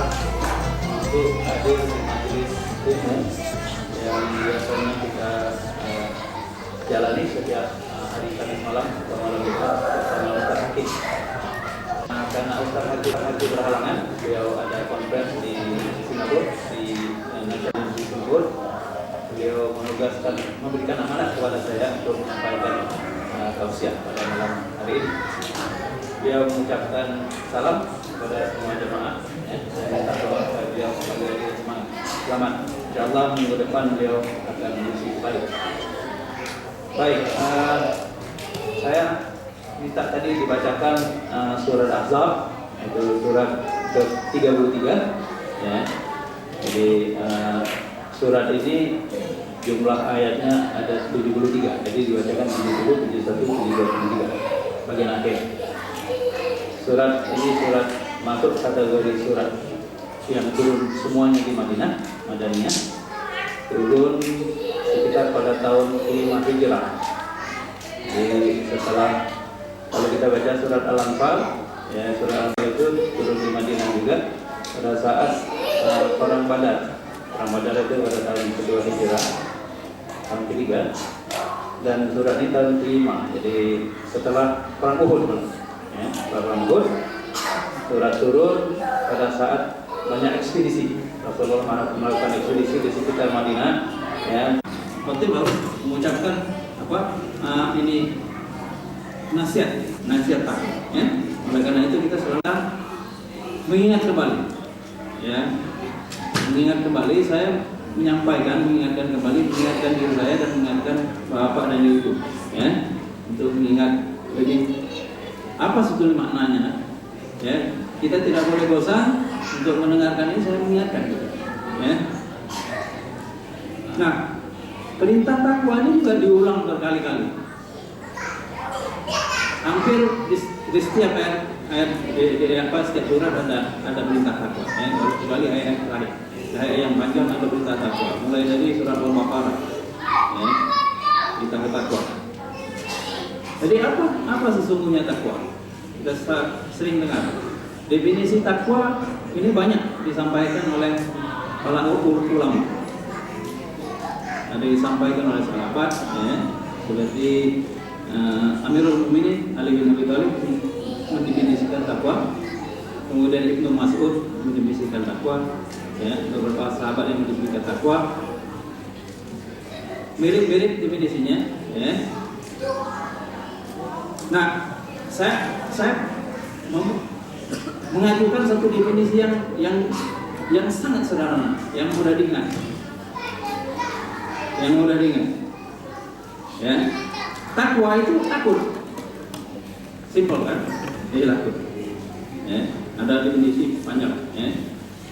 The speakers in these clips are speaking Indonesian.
untuk hadir di majelis umum yang biasanya kita jalani setiap hari Kamis malam atau malam Jumat bersama Ustaz Hakim. Karena Ustaz Hakim berhalangan, beliau ada konferensi di Singapura, di National di Singapura. Beliau menugaskan, memberikan amanah kepada saya untuk menyampaikan tausiah pada malam hari ini. Beliau mengucapkan salam kepada semua jemaah. Saya minta doa kepada beliau sebagai semangat. Selamat. Insyaallah minggu depan beliau akan mengisi kembali. Baik, saya minta tadi dibacakan surat Ahzab, itu surat ke-33 ya. Jadi surat ini jumlah ayatnya ada 73. Jadi dibacakan 70, 71, 72, 73 bagian akhir. Surat ini surat masuk kategori surat yang turun semuanya di Madinah, Madaniyah. Turun sekitar pada tahun 5 Hijrah. Jadi setelah, kalau kita baca surat Al-Anfal, ya surat Al-Anfal itu turun di Madinah juga pada saat perang Badar. Perang Badar itu pada tahun kedua Hijrah, tahun ketiga. Dan surat ini tahun kelima. Jadi setelah perang Uhud, ya, perang Uhud, surat turun pada saat banyak ekspedisi. Rasulullah melakukan ekspedisi di sekitar Madinah, ya. Khotib harus mengucapkan ini nasihat takwa, ya. Oleh karena itu kita selalu mengingat kembali, ya, mengingat kembali. Saya menyampaikan, mengingatkan diri saya dan mengingatkan bapak dan ibu, ya, untuk mengingat lebih apa sebetulnya maknanya, ya. Kita tidak boleh bosan untuk mendengarkan ini. Saya mengingatkan, ya. Nah, perintah takwa ini juga diulang berkali-kali. Hampir di setiap ayat setiap surat ada perintah takwa, ya. Kecuali ayat terakhir, ayat yang panjang ada perintah takwa. Mulai dari surat Al-Baqarah, ya, perintah takwa. Jadi apa sesungguhnya takwa? Kita sering dengar definisi takwa ini, banyak disampaikan oleh para ulama. Ada disampaikan oleh sahabat, ya, seperti Amirul Mukminin Ali bin Abi Thalib mendefinisikan takwa, kemudian Ibnu Mas'ud mendefinisikan takwa, ya, beberapa sahabat yang mendefinisikan takwa mirip-mirip definisinya, ya. Nah, saya mengajukan satu definisi yang sangat sederhana, yang mudah diingat, ya. Takwa itu takut, simpel kan? Jadi takut, ya. Ada definisi panjang, ya.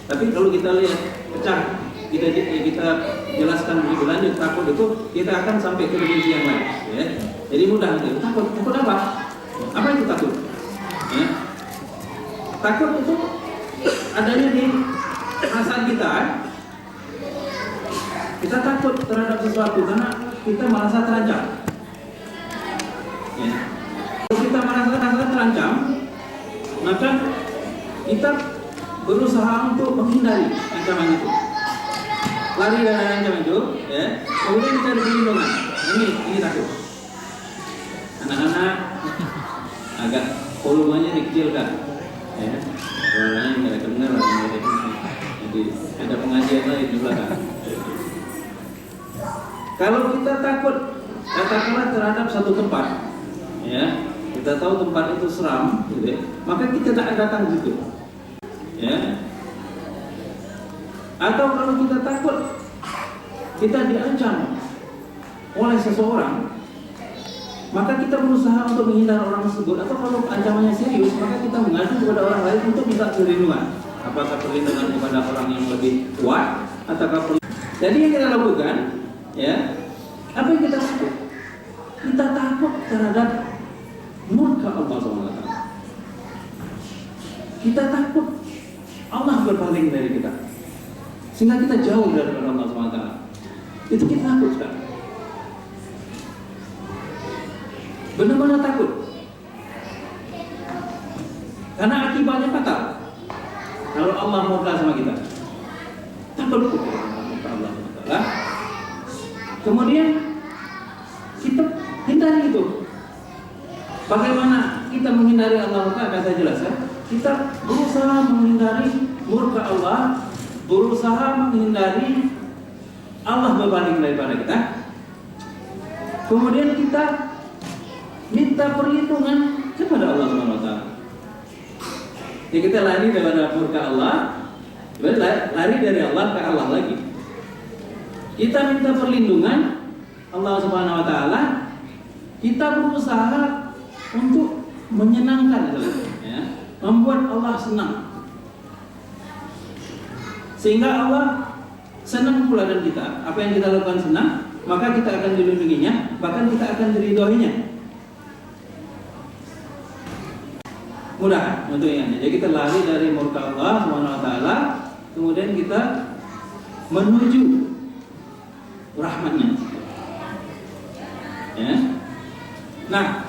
Tapi kalau kita lihat pecah, kita jelaskan lebih lanjut takut itu, kita akan sampai ke definisi yang lain, ya. Jadi mudah nanti. Takut apa? Apa itu takut? Ya. Takut itu adanya di perasaan kita. Kita takut terhadap sesuatu karena kita merasa terancam. Ya. Kalau kita merasa terancam, maka kita berusaha untuk menghindari ancaman itu, lari dari ancaman itu, ya. Kemudian mencari perlindungan. Ini takut. Anak-anak agak volumenya dikecilkan, ya. Suaranya nggak dengar, jadi ada pengajian lain di belakang. Kalau kita takut, katakanlah terhadap satu tempat, ya, kita tahu tempat itu seram, gitu, ya, maka kita tidak datang ke situ, ya. Atau kalau kita takut, kita diancam oleh seseorang, maka kita berusaha untuk menghindar orang tersebut. Atau kalau ancamannya serius, maka kita mengadu kepada orang lain untuk minta perlindungan. Apakah perlindungan kepada orang yang lebih kuat, ataukah jadi yang kita lakukan, ya, apa yang kita takut? Kita takut terhadap murka Allah SWT. Kita takut Allah berpaling dari kita, sehingga kita jauh dari Allah SWT. Itu kita takut sekarang. Benar-benar takut. Karena akibatnya fatal. Kalau Allah murka sama kita. Takut murka Allah SWT. Kemudian kita hindari itu. Bagaimana kita menghindari Allah murka? Akan saya jelaskan. Kita berusaha menghindari murka Allah, berusaha menghindari Allah berbalik daripada kita. Kemudian kita minta perlindungan kepada Allah SWT. Jadi kita lari daripada murka Allah, lari dari Allah ke Allah lagi. Kita minta perlindungan Allah Subhanahu Wa Taala. Kita berusaha untuk menyenangkan, ya, membuat Allah senang, sehingga Allah senang pula dan kita. Apa yang kita lakukan senang, maka kita akan dilindunginya, bahkan kita akan diridhoinya. Mudah untuk ingatnya. Jadi kita lari dari murka Allah SWT, kemudian kita menuju rahmatnya. Ya. Nah,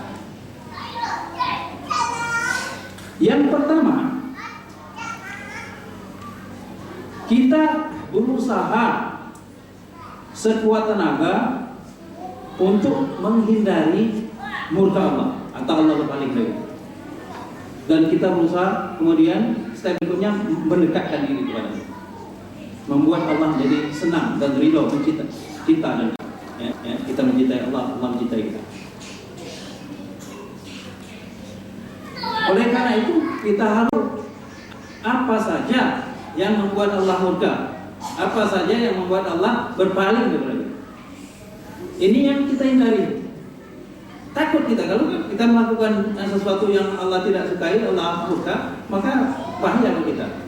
yang pertama, kita berusaha sekuat tenaga untuk menghindari murka Allah atau Allah berpaling dari. Dan kita berusaha kemudian step berikutnya mendekatkan diri kepada Allah, membuat Allah menjadi senang dan ridho, cinta dan kita mencintai Allah, Allah mencintai kita. Oleh karena itu kita harus apa saja yang membuat Allah murka, apa saja yang membuat Allah berpaling kepada kita. Ini yang kita hindari. Takut kita kalau kita melakukan sesuatu yang Allah tidak sukai, Allah murka, maka bahaya bagi kita.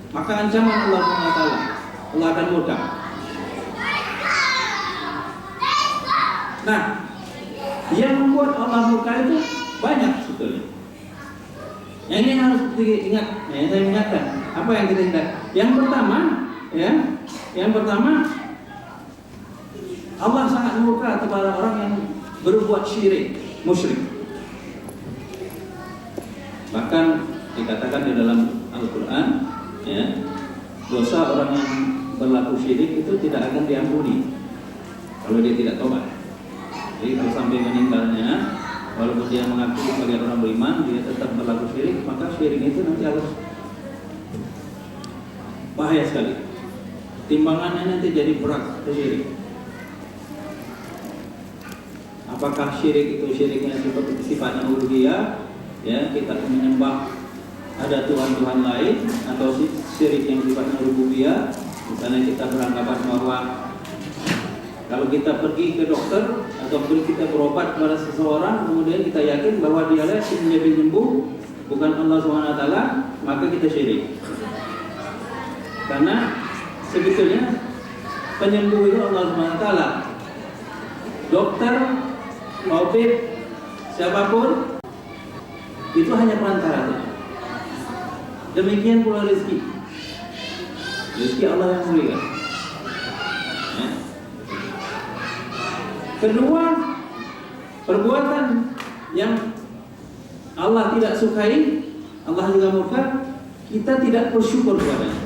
Maka ancaman Allah SWT, Allah akan murka. Nah, yang membuat Allah murka itu banyak sebetulnya. Yang ini harus diingat, ya, saya ingatkan apa yang kita hindari. Yang pertama, Allah sangat murka kepada orang yang berbuat syirik, musyrik. Bahkan dikatakan di dalam Al-Quran, ya, dosa orang yang berlaku syirik itu tidak akan diampuni kalau dia tidak tobat. Jadi kalau sampai meninggalnya, walaupun dia mengaku sebagai orang beriman, dia tetap berlaku syirik, maka syirik itu nanti harus bahaya sekali. Timbangannya nanti jadi berat ke syirik. Apakah syirik itu syiriknya seperti sifatnya uluhiyah, ya, kita menyembah ada Tuhan-Tuhan lain, atau syirik yang sifatnya rububiyah, misalnya kita beranggapan bahwa kalau kita pergi ke dokter atau kita berobat kepada seseorang, kemudian kita yakin bahwa dia lah yang menjadi penyembuh, bukan Allah SWT, maka kita syirik. Karena sebetulnya penyembuh itu Allah SWT. Dokter, tabib, siapapun itu hanya perantara. Demikian pula rezeki. Rezeki Allah yang memberikan. Ya. Kedua, perbuatan yang Allah tidak sukai, Allah juga murka, kita tidak bersyukur kepadanya.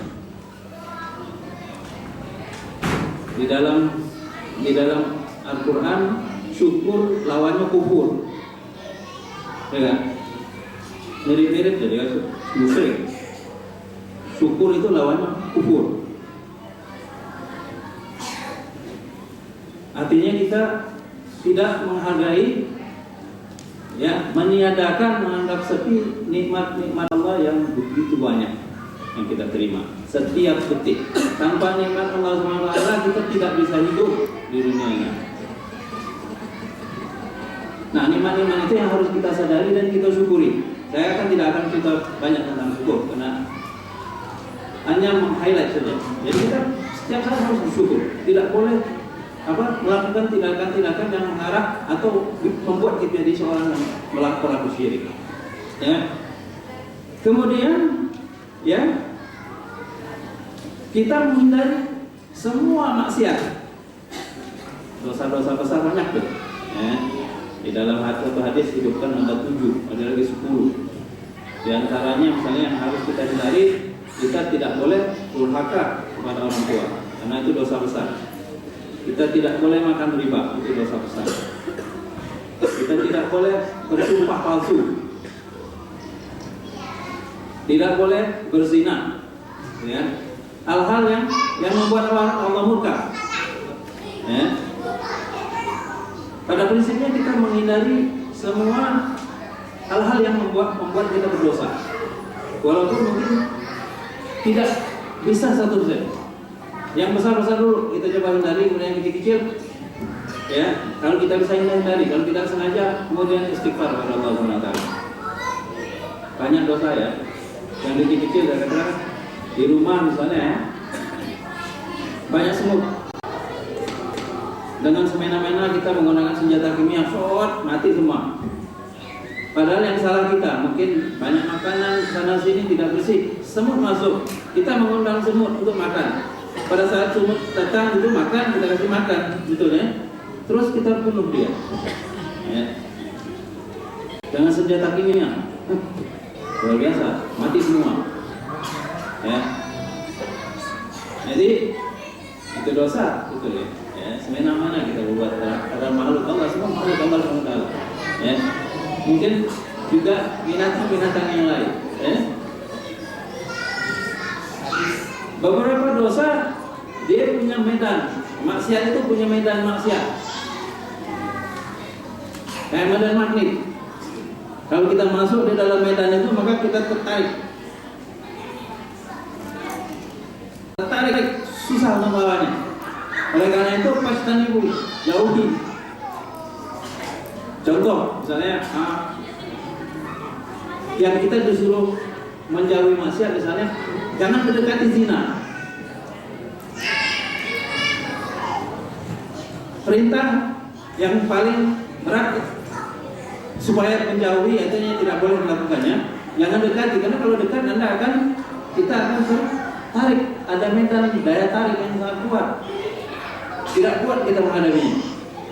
Di dalam Al-Quran, syukur lawannya kufur, ya kan? Mirip-mirip jadi musyrik. Syukur itu lawannya kufur. Artinya kita tidak menghargai, ya, meniadakan, menganggap sepi nikmat-nikmat Allah yang begitu banyak yang kita terima setiap detik. Tanpa nikmat Allah SWT kita tidak bisa hidup di dunia ini. Nah, nikmat-nikmat itu yang harus kita sadari dan kita syukuri. Saya tidak akan cerita banyak tentang syukur karena hanya meng-highlight saja. Jadi kita setiap saat harus bersyukur. Tidak boleh melakukan tindakan-tindakan yang mengarah atau membuat kita jadi seorang yang melakukan syirik. Ya. Kemudian, ya, kita menghindari semua maksiat. Dosa-dosa besar banyak tuh. Ya. Di dalam satu hadis hidupkan ada 7, ada lagi 10. Di antaranya misalnya yang harus kita hindari kita tidak boleh durhaka kepada orang tua, karena itu dosa besar. Kita tidak boleh makan riba, itu dosa besar. Kita tidak boleh bersumpah palsu, tidak boleh berzina, ya. Hal-hal yang membuat Allah murka. Ya. Pada prinsipnya kita menghindari semua hal-hal yang membuat kita berdosa, walaupun mungkin tidak bisa 100%. Yang besar-besar dulu kita coba hindari, kemudian yang kecil-kecil, ya. Kalau kita bisa hindari, kalau kita sengaja, kemudian istighfar kepada Allah SWT. Banyak dosa ya, yang kecil-kecil kadang-kadang di rumah misalnya, ya, banyak semut. Dengan semena-mena kita menggunakan senjata kimia, mati semua. Padahal yang salah kita, mungkin banyak makanan sana sini tidak bersih, semut masuk, kita mengundang semut untuk makan. Pada saat semut datang itu makan, kita kasih makan, betul ya. Terus kita bunuh dia, ya. Dengan senjata kimia, luar biasa, mati semua, ya. Jadi itu dosa, betul ya. Ya, semena-mena kita berbuat terhadap makhluk Allah, semua makhluk Allah SWT, ya. Mungkin juga binatang-binatang yang lain, ya. Beberapa dosa dia punya medan maksiat, itu punya medan maksiat kayak medan magnet. Kalau kita masuk di dalam medan itu, maka kita tertarik, susah membawanya. Oleh karena itu pastikan ibu jauhi. Contoh misalnya yang kita disuruh menjauhi maksiat, misalnya jangan mendekati zina. Perintah yang paling berat supaya menjauhi, artinya tidak boleh melakukannya, jangan dekati, karena kalau dekat kita akan tertarik, ada medan daya tarik yang sangat kuat, tidak kuat kita menghadapinya.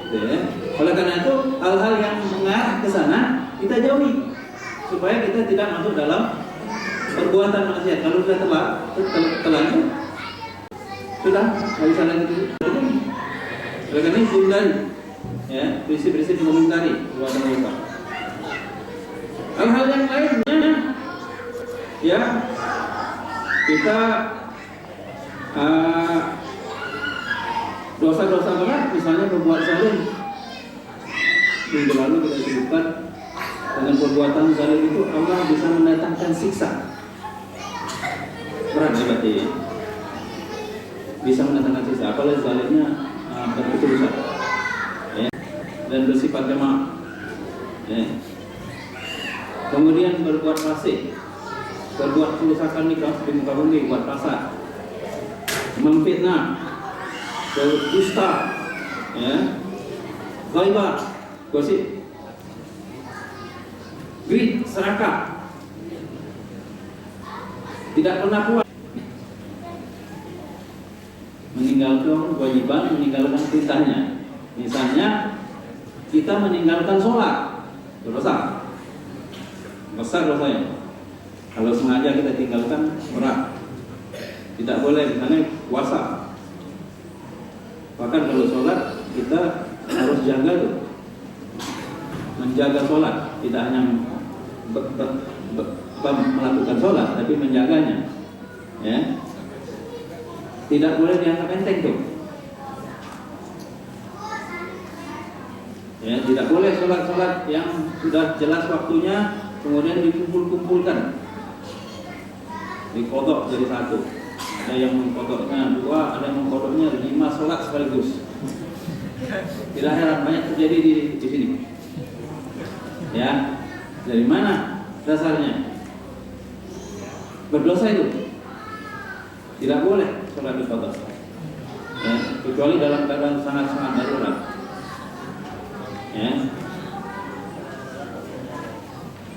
Ya. Oleh karena itu hal-hal yang mengarah ke sana kita jauhi supaya kita tidak masuk dalam perbuatan maksiat. Kalau sudah telanjur, sudah nggak bisa lagi. Oleh karena itu hindari, ya, prinsip-prinsip menghindari perbuatan dosa. Hal-hal yang lainnya, ya, kita dosa-dosa berat, misalnya berbuat zalim. Minggu lalu kita sebutkan, dengan perbuatan zalim itu Allah bisa mendatangkan siksa. Berat berarti, bisa mendatangkan siksa. Apalagi zalimnya berketulusan, ya, dan bersifat jamaah, ya. Kemudian berbuat fasik, berbuat kerusakan di muka bumi, buat fasad, memfitnah, berdusta, ya, ghaibah, gosip, greed, serakah, tidak pernah puas, meninggalkan kewajiban, meninggalkan perintahnya. Misalnya kita meninggalkan sholat, dosa besar dosanya. Kalau sengaja kita tinggalkan, berat. Tidak boleh, misalnya puasa. Bahkan kalau sholat kita harus jaga tuh, menjaga sholat, tidak hanya melakukan sholat, tapi menjaganya, ya. Tidak boleh dianggap enteng tuh, ya. Tidak boleh sholat-sholat yang sudah jelas waktunya kemudian dikumpul-kumpulkan, dikodok jadi satu. Ada yang mengkodoknya 2, ada yang mengkodoknya 5 sholat sekaligus. Tidak heran banyak terjadi di sini, ya. Dari mana dasarnya? Berdosa itu. Tidak boleh sholat dikodok, ya, kecuali dalam keadaan sangat-sangat darurat, ya.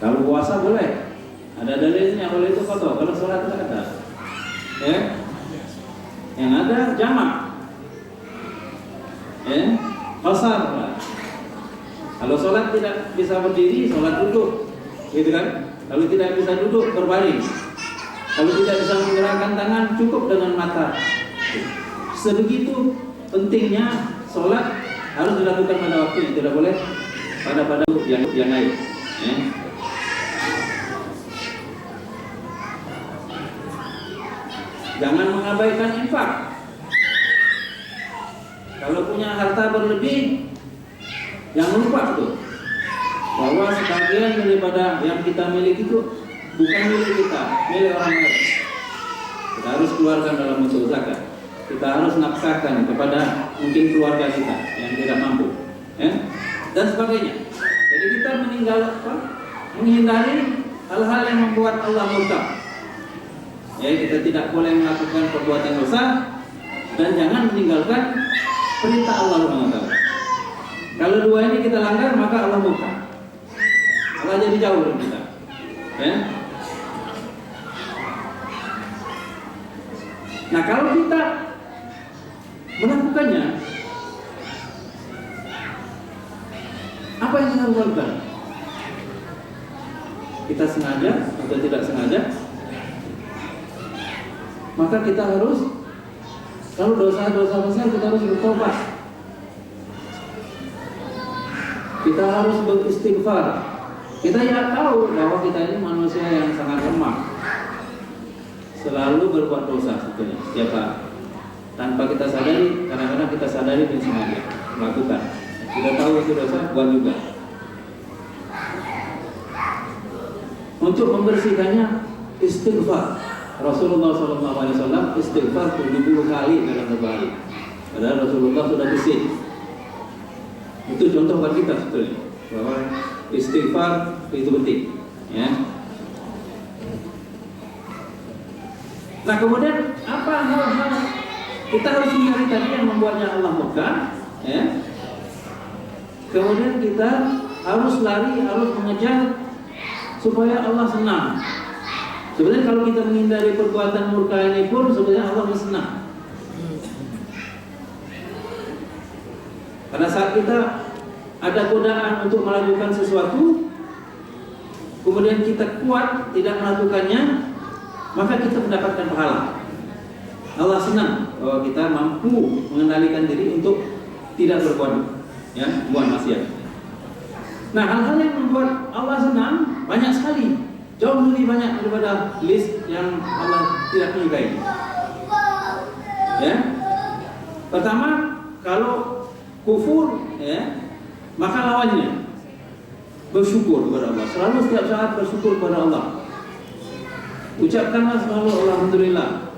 Kalau puasa boleh, ada dalilnya, boleh itu kodok. Kalau sholat tidak ada, ya. Yang ada jamak, ya, qasar. Kalau sholat tidak bisa berdiri, sholat duduk, gitu kan? Kalau tidak bisa duduk, berbaring. Kalau tidak bisa menggerakkan tangan, cukup dengan mata. Sebegitu pentingnya sholat harus dilakukan pada waktunya, tidak boleh pada yang lain. Ya. Jangan mengabaikan infak. Kalau punya harta berlebih, jangan lupa tuh bahwa sebagian daripada yang kita miliki itu bukan milik kita, milik orang lain. Kita harus keluarkan dalam bentuk zakat. Kita harus nafkahkan kepada mungkin keluarga kita yang tidak mampu, ya? Dan sebagainya. Jadi kita menghindari hal-hal yang membuat Allah murka. Ya, kita tidak boleh melakukan perbuatan dosa dan jangan meninggalkan perintah Allah SWT. Kalau dua ini kita langgar, maka Allah murka. Allah jadi jauh dari kita. Ya? Nah, kalau kita melakukannya, apa yang kita lakukan? Kita sengaja atau tidak sengaja, maka kita harus, kalau dosa-dosa besar kita harus bertobat. Kita harus beristighfar. Kita ya tahu bahwa kita ini manusia yang sangat lemah, selalu berbuat dosa sebetulnya setiap hari. Tanpa kita sadari, kadang-kadang kita sadari dan sengaja melakukan. Kita tahu itu dosa, buat juga. Untuk membersihkannya, istighfar. Rasulullah SAW istighfar 70 kali dalam sehari. Padahal Rasulullah sudah bersih. Itu contoh buat kita sebetulnya bahwa istighfar itu penting. Ya. Nah, kemudian apa hal-hal kita harus hindari tadi yang membuatnya Allah murka, ya. Kemudian kita harus lari, harus mengejar supaya Allah senang. Sebenarnya kalau kita menghindari perbuatan murka ini pun sebenarnya Allah senang. Pada saat kita ada godaan untuk melakukan sesuatu, kemudian kita kuat tidak melakukannya, maka kita mendapatkan pahala. Allah senang bahwa kita mampu mengendalikan diri untuk tidak berbuat, ya, buat maksiat. Nah, hal-hal yang membuat Allah senang banyak sekali, jauh lebih banyak daripada list yang Allah tidak menyukai. Ya, pertama, kalau kufur, ya, maka lawannya bersyukur kepada Allah. Selalu setiap saat bersyukur kepada Allah. Ucapkanlah selalu alhamdulillah.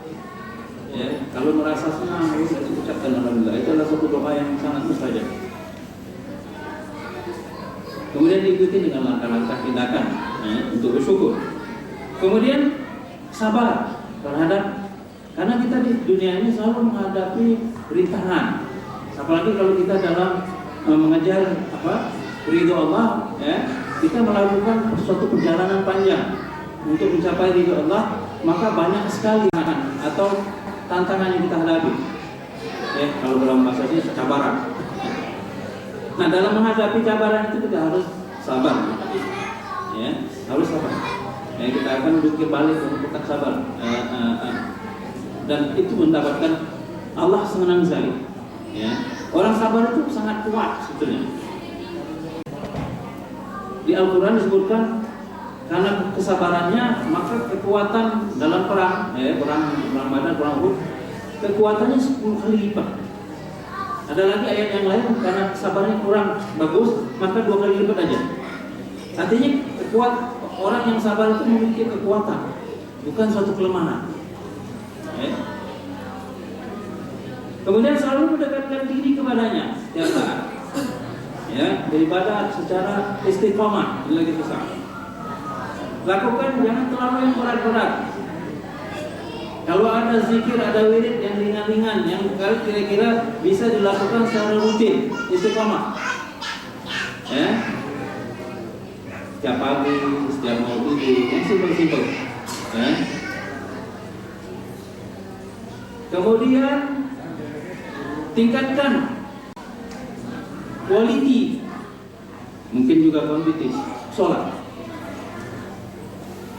Ya, kalau merasa senang, ucapkan alhamdulillah. Itu adalah satu doa yang sangat mustajab. Kemudian diikuti dengan langkah-langkah tindakan, ya, untuk bersyukur. Kemudian sabar terhadap, karena kita di dunia ini selalu menghadapi rintangan. Apalagi kalau kita dalam mengejar ridho Allah, ya, kita melakukan suatu perjalanan panjang untuk mencapai ridho Allah, maka banyak sekali atau tantangan yang kita hadapi. Ya, kalau dalam bahasanya cabaran. Nah, dalam menghadapi cabaran itu kita harus sabar. Ya, harus sabar. Ya, kita akan berpikir balik untuk tetap sabar. Dan itu mendapatkan Allah senang sekali. Ya, orang sabar itu sangat kuat sebetulnya. Di Al-Quran disebutkan karena kesabarannya maka kekuatan dalam perang, perang Badar, perang Uhud, kekuatannya 10 kali lipat. Ada lagi ayat yang lain karena kesabarannya kurang bagus maka 2 kali lipat aja. Artinya orang yang sabar itu memiliki kekuatan, bukan suatu kelemahan. Kemudian selalu mendekatkan diri kepadanya setiap saat. Ya, beribadah secara istiqomah, ini lagi susah. Lakukan jangan terlalu yang berat-berat. Kalau ada zikir, ada wirid yang ringan-ringan, yang kira-kira bisa dilakukan secara rutin, istiqomah. Ya, setiap pagi, setiap mau tidur, yang simpel-simpel. Ya. Kemudian tingkatkan quality, mungkin juga kuantitas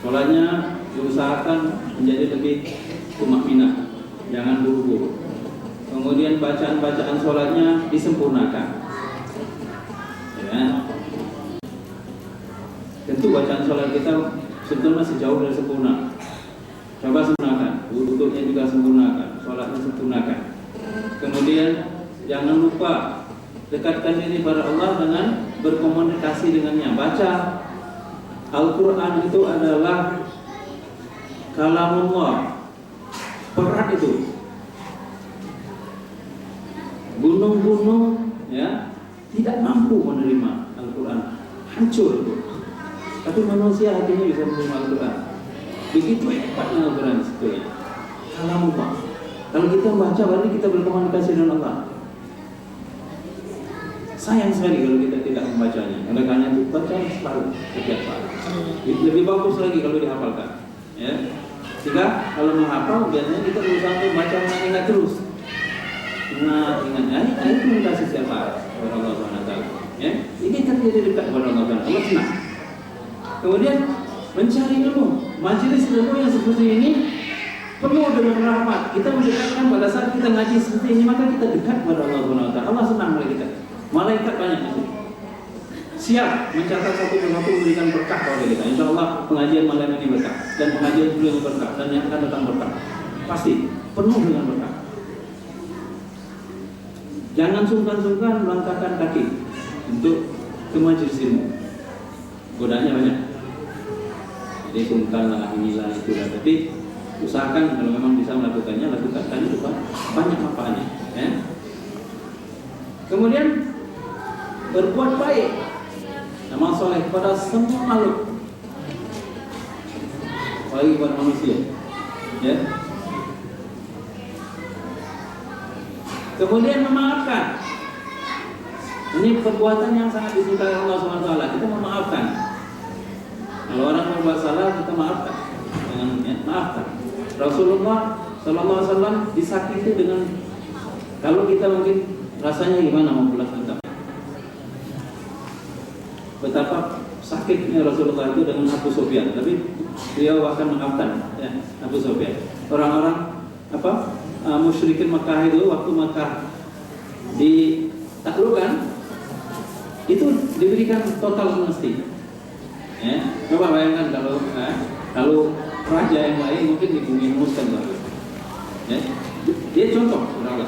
sholatnya diusahakan menjadi lebih tumakninah, jangan buru-buru. Kemudian bacaan sholatnya disempurnakan. Ya. Tentu bacaan sholat kita sebetulnya masih jauh dari sempurna. Coba sempurnakan, wudhunya juga sempurnakan, sholatnya sempurnakan. Kemudian jangan lupa dekatkan diri pada Allah dengan berkomunikasi dengannya. Baca Al-Quran itu adalah kalamullah, berat itu. Gunung-gunung ya tidak mampu menerima Al-Quran, hancur itu. Tapi manusia hatinya bisa menerima Al-Quran. Begitu hebatnya Al-Quran itu ya. Kalamullah. Kalau kita membaca berarti kita berkomunikasi dengan Allah. Sayang sekali kalau kita tidak membacanya. Oleh karena itu baca selalu, setiap saat. Lebih bagus lagi kalau dihafalkan. Ya. Jika kalau menghafal biasanya kita berusaha untuk baca mengingat terus. Ingat itu komunikasi setiap saat kepada Allah SWT. Ya. Ini kan jadi dekat kepada Allah SWT. Allah senang. Kemudian mencari ilmu. Majelis ilmu yang seperti ini penuh dengan rahmat. Kita mendekatkan pada saat kita ngaji seperti ini, maka kita dekat kepada Allah SWT. Allah senang oleh kita. Malaikat banyak itu siap mencatat satu persatu memberikan berkah kepada kita. Insya Allah pengajian malam ini berkah, dan pengajian dulu yang berkah, dan yang akan datang berkah. Pasti penuh dengan berkah. Jangan sungkan-sungkan melangkahkan kaki untuk ke majelis ilmu. Godaannya banyak. Jadi sungkanlah, inilah, itulah. Tapi usahakan kalau memang bisa melakukannya, lakukan. Karena itu banyak manfaatnya. Ya. Kemudian berbuat baik, amal soleh kepada semua makhluk, apalagi kepada manusia. Ya. Kemudian memaafkan. Ini perbuatan yang sangat disukai Allah SWT. Kita memaafkan. Kalau orang berbuat salah, kita maafkan. Jangan maafkan. Rasulullah SAW disakiti dengan, kalau kita mungkin rasanya gimana mau pulas dendam. Betapa sakitnya Rasulullah itu dengan Abu Sufyan, tapi beliau akan memaafkan ya, Abu Sufyan. Orang-orang musyrikin Makkah itu waktu Makkah ditaklukkan itu diberikan total amnesti. Ya, coba bayangkan kalau raja yang lain mungkin dibunuhkan baru. Ya, dia contoh saudara.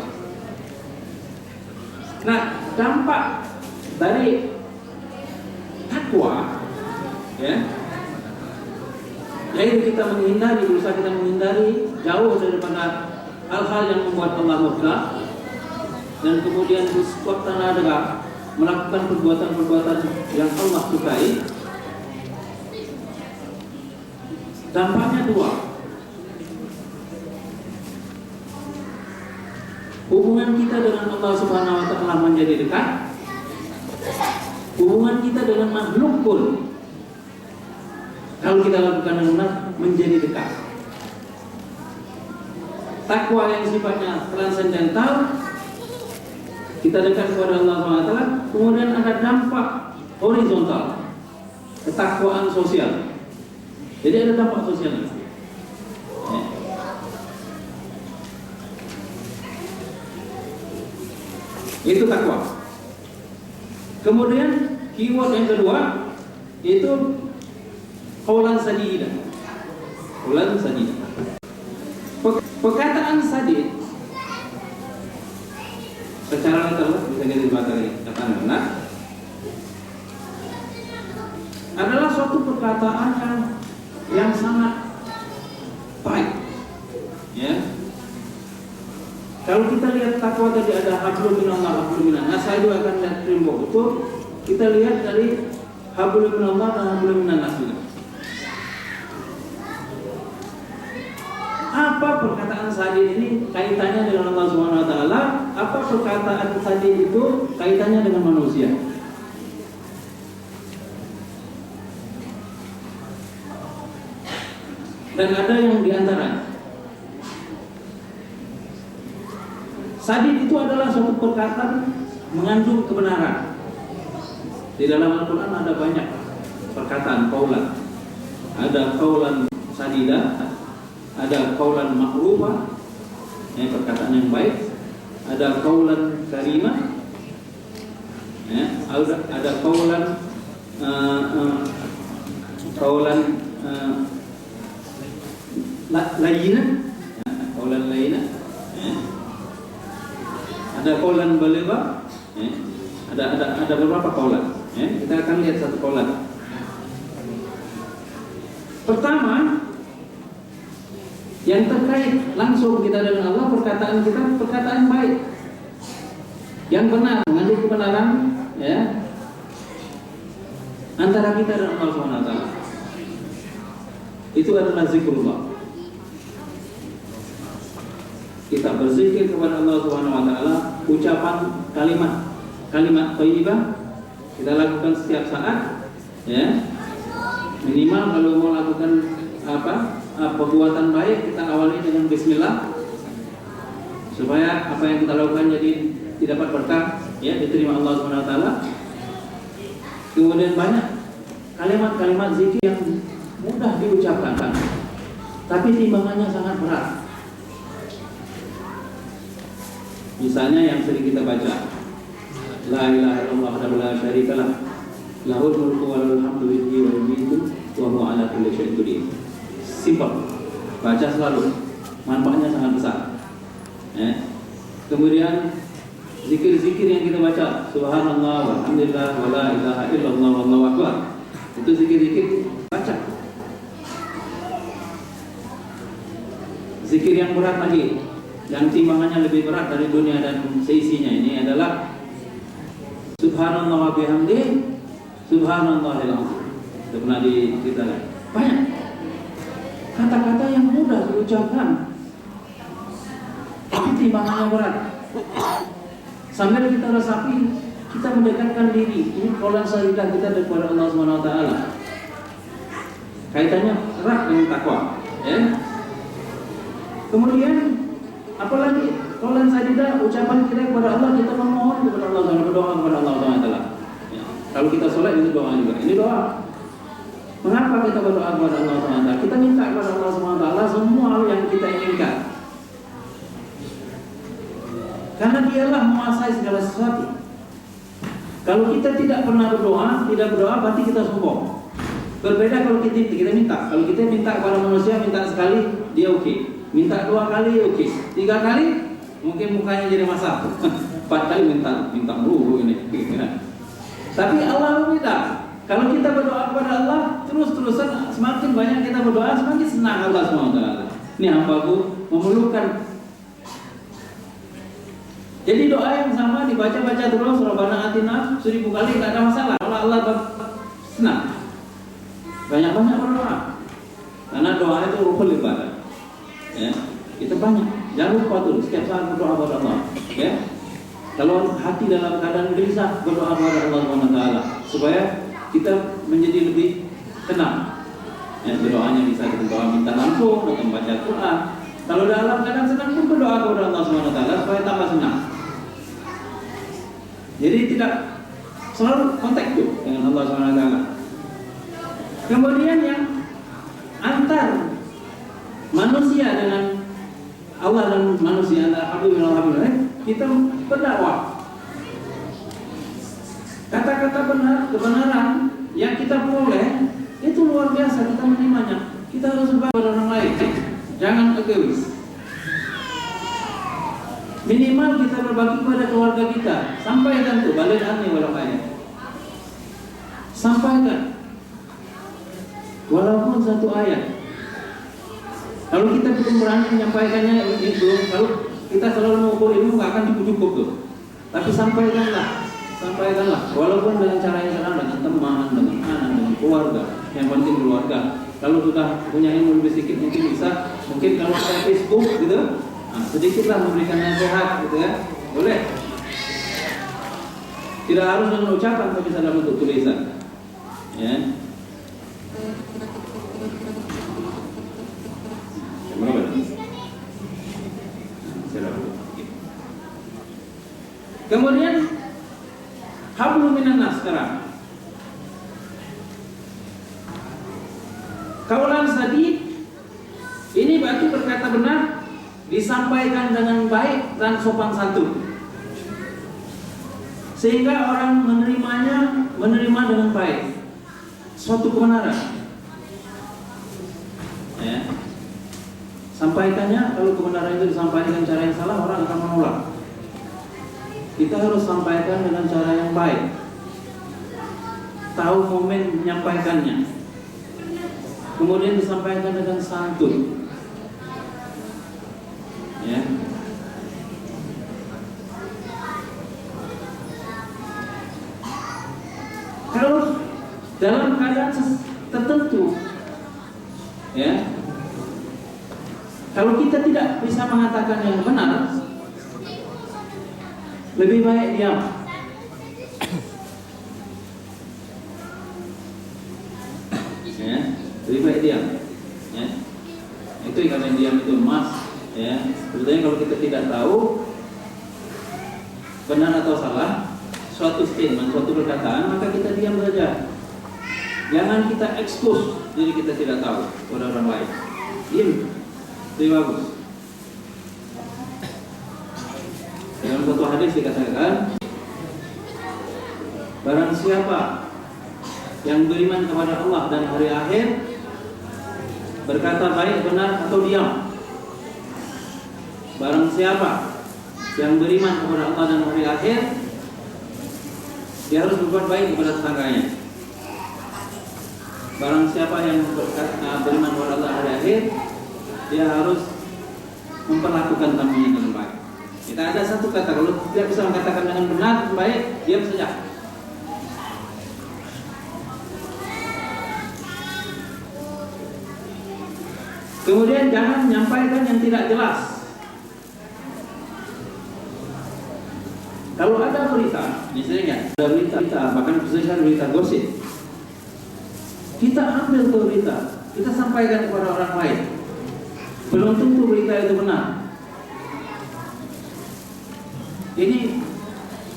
Nah, dampak dari takwa, ya, yaitu kita berusaha kita menghindari jauh daripada hal-hal yang membuat Allah murka, dan kemudian bersuatu adalah melakukan perbuatan-perbuatan yang Allah sukai. Dampaknya dua. Hubungan kita dengan Allah Subhanahu wa Ta'ala menjadi dekat. Hubungan kita dengan makhluk pun, kalau kita lakukan yang benar, menjadi dekat. Takwa yang sifatnya transendental, kita dekat kepada Allah SWT. Kemudian ada dampak horizontal, ketakwaan sosial. Jadi ada dampak sosialnya. Ya. Itu takwa. Kemudian keyword yang kedua itu qaulan sadidah. Qaulan sadidah. Perkataan sadid secara literal bisa kita baca kataan benar adalah suatu perkataan yang sangat baik. Ya. Kalau kita lihat takwa tadi ada hablum minallah, hablum minan nas, saya juga akan lihat framework itu. Kita lihat dari hablum minallah dan hablum minan nas juga. Apa perkataan sadid ini kaitannya dengan Allah Subhanahu wa Ta'ala? Apa perkataan sadid itu kaitannya dengan manusia? Dan ada yang diantara. Sadid itu adalah suatu perkataan mengandung kebenaran. Di dalam Al-Quran ada banyak perkataan qaulan. Ada qaulan sadidah, ada kaulan ma'rufah, ya, perkataan yang baik, ada kaulan karimah, ya, ada kaulan layyinah, ya, kaulan layyinah, ya. Ada kaulan baligha, ya. Ada beberapa kaulan, ya. Kita akan lihat satu kaulan. Pertama, yang terkait langsung kita dengan Allah, perkataan kita perkataan baik, yang benar, mengandung kebenaran, ya, antara kita dan Allah SWT. Itu adalah zikrullah. Kita berzikir kepada Allah SWT, ucapan kalimat thayyibah kita lakukan setiap saat, ya. Minimal kalau mau lakukan perbuatan baik, kita awali dengan bismillah, supaya apa yang kita lakukan jadi didapat berkah, ya, diterima Allah SWT. Kemudian banyak kalimat-kalimat zikir yang mudah diucapkan, tapi timbangannya sangat berat. Misalnya yang sering kita baca, la ilaha illallah wahdahu la syarikalah, lahul mulku wa lahul hamdu yuhyi wa yumiitu wa huwa ala kulli syai'in qadir. Simpel, baca selalu, manfaatnya sangat besar, ya. Kemudian zikir-zikir yang kita baca, subhanallah walhamdulillah wa la ilaha illallah wallahu akbar, itu zikir-zikir baca. Zikir yang berat lagi, yang timbangannya lebih berat dari dunia dan seisinya, ini adalah subhanallah wa bihamdihi subhanallahil azim. Itu pernah diceritakan. Banyak kata-kata yang mudah diucapkan, tapi timbangannya berat. Sambil kita resapi, kita mendekatkan diri. Ini kaulan sadidah kita kepada Allah SWT. Kaitannya erat dengan takwa, ya. Kemudian apalagi kaulan sadidah, ucapan kita kepada Allah, kita memohon kepada Allah, berdoa kepada Allah SWT. Ya. Kalau kita sholat itu doa juga. Ini doa. Mengapa kita berdoa kepada Allah SWT? Kita minta kepada Allah SWT semua hal yang kita inginkan, karena dialah menguasai segala sesuatu. Kalau kita tidak pernah berdoa, berarti kita sombong. Berbeda kalau kita minta. Kalau kita minta kepada manusia, minta sekali dia oke, minta 2 kali oke, 3 kali mungkin mukanya jadi masak, 4 kali minta melulu ini. Tapi Allah tidak. Kalau kita berdoa kepada Allah terus-terusan, semakin banyak kita berdoa, semakin senang Allah SWT. Ini hambaku memerlukan. Jadi doa yang sama dibaca-baca terus, Rabbana atina 1000 kali, tidak ada masalah. Kalau Allah senang, banyak-banyak berdoa, karena doa itu ruhul ibadah, ya. Kita banyak, jangan lupa tuh setiap saat berdoa kepada Allah, ya. Kalau hati dalam keadaan gelisah, berdoa kepada Allah SWT, supaya kita menjadi lebih tenang, ya. Doanya bisa kita doa minta langsung atau membaca Quran. Kalau dalam keadaan senang pun berdoa kepada Allah SWT supaya tambah senang. Jadi tidak selalu kontak tuh dengan Allah SWT. Kemudian yang antar manusia dengan Allah dan manusia, antara Habib dan Habib, kita berdakwah. Kata-kata kebenaran yang kita peroleh itu luar biasa, kita menerimanya. Kita harus berbagi pada orang lain, jangan egois. Minimal kita berbagi kepada keluarga kita. Sampaikan tuh balik aneh walau kaya. Sampaikan, walaupun 1 ayat. Kalau kita belum berani menyampaikannya, ini belum. Kalau kita selalu mengukur ilmu, nggak akan cukup tuh. Tapi sampaikanlah, walaupun dengan cara yang senang, dengan teman, dengan anak, dengan keluarga. Yang penting keluarga. Kalau sudah punya ilmu lebih sedikit, mungkin kalau kita Facebook gitu, sedikitlah memberikan nasihat, gitu ya, boleh. Tidak harus dengan ucapan, tapi bisa dalam bentuk tulisan, ya. Kemudian hablum minan nas sekarang. Kaulan sadid berarti berkata benar disampaikan dengan baik dan sopan santun, sehingga orang menerima dengan baik suatu kebenaran. Ya. Sampaikannya, kalau kebenaran itu disampaikan dengan cara yang salah, orang akan menolak. Kita harus sampaikan dengan cara yang baik, tahu momen menyampaikannya, kemudian disampaikan dengan santun. Ya. Kalau dalam keadaan tertentu, ya, kalau kita tidak bisa mengatakan yang benar, lebih baik diam. Ya, lebih baik diam. Ya. Itu karena diam itu emas. Ya, sebetulnya kalau kita tidak tahu benar atau salah suatu statement, suatu perkataan, maka kita diam saja. Jangan kita expose diri kita tidak tahu kepada orang lain. Diam, lebih bagus. Dalam satu hadis dikatakan, barang siapa yang beriman kepada Allah dan hari akhir, berkata baik, benar atau diam. Barang siapa yang beriman kepada Allah dan hari akhir, dia harus berbuat baik kepada tetangganya. Barang siapa yang beriman kepada Allah dan hari akhir, dia harus memperlakukan tamunya dengan baik. Kita ada satu kata, kalau tidak bisa mengatakan dengan benar, baik, diam saja. Kemudian jangan menyampaikan yang tidak jelas. Kalau ada berita, misalnya ada berita, bahkan misalnya berita gosip, kita ambil tuh berita, kita sampaikan kepada orang lain. Belum tentu berita itu benar.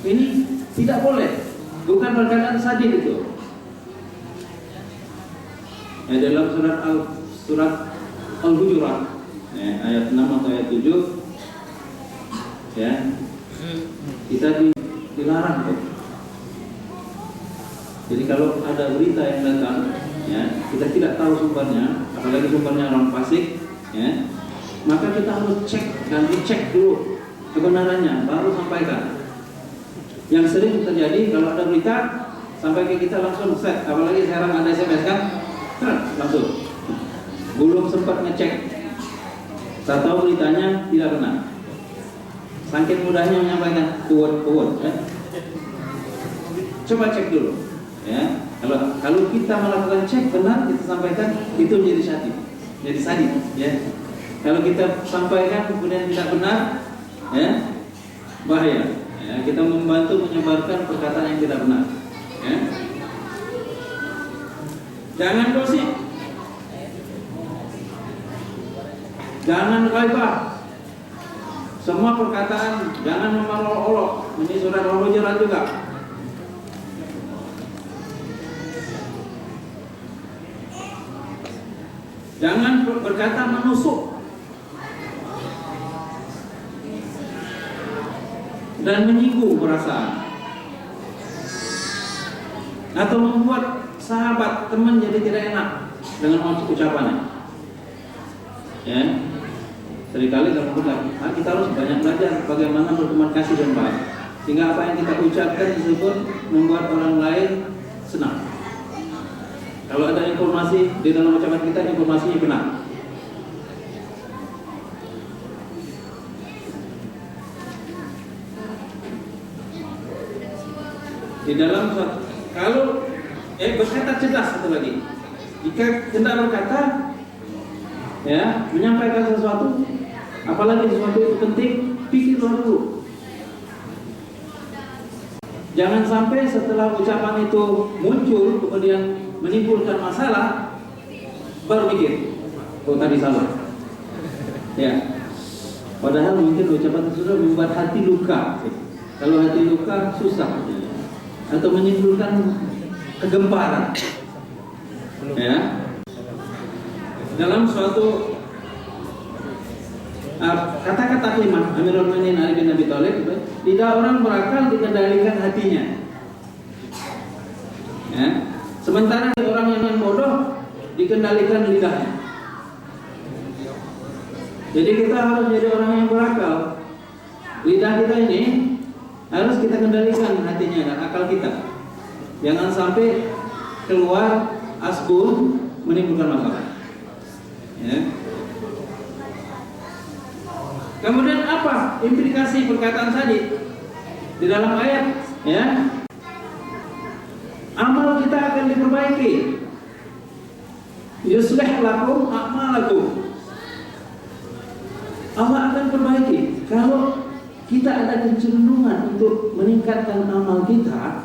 Ini tidak boleh, bukan perkataan sadis itu. Ya, dalam surat Al-Hujurat, ya, ayat 6 atau ayat 7, ya, kita dilarang kok. Jadi kalau ada berita yang datang, ya, kita tidak tahu sumbernya, apalagi sumbernya orang fasik, ya, maka kita harus cek dan dicek dulu kebenarannya, baru sampaikan. Yang sering terjadi kalau ada berita sampai ke kita langsung set, apalagi sekarang ada SMS kan, langsung, belum sempat ngecek, tak tahu beritanya tidak benar. Saking mudahnya menyampaikan kuat, ya. Coba cek dulu, ya. Kalau kita melakukan cek benar, kita sampaikan, itu jadi sadis, ya. Kalau kita sampaikan kemudian tidak benar, ya, bahaya. Ya, kita membantu menyebarkan perkataan yang tidak benar, ya. Jangan gosip, jangan ghaibah. Semua perkataan jangan memarol-olok. Ini surat Al-Hujurat juga. Jangan berkata menusuk dan menyinggung perasaan, atau membuat sahabat, teman jadi tidak enak dengan ucapannya. Ya. Seringkali kita harus banyak belajar bagaimana berteman kasih dan baik, sehingga apa yang kita ucapkan tersebut membuat orang lain senang. Kalau ada informasi di dalam ucapan kita, informasinya benar. Di dalam kalau berkata cerdas satu lagi, jika hendak berkata, ya, menyampaikan sesuatu, apalagi sesuatu itu penting, pikirlah dulu. Jangan sampai setelah ucapan itu muncul kemudian menimbulkan masalah, baru mikir, oh tadi salah. Ya, padahal mungkin ucapan tersebut membuat hati luka. Kalau hati luka susah, atau menimbulkan kegemparan. Ya, dalam suatu kata-kata kelima Amirul Mukminin Ali bin Abi Thalib, lidah orang berakal dikendalikan hatinya. Ya. Sementara orang yang bodoh dikendalikan lidahnya. Jadi kita harus jadi orang yang berakal. Lidah kita ini harus kita kendalikan hatinya dan akal kita. Jangan sampai keluar asbun menimbulkan masalah. Ya. Kemudian apa implikasi perkataan tadi di dalam ayat? Ya, amal kita akan diperbaiki. Yuslih lakum a'malakum. Allah akan perbaiki. Kalau kita ada kecenderungan untuk meningkatkan amal kita,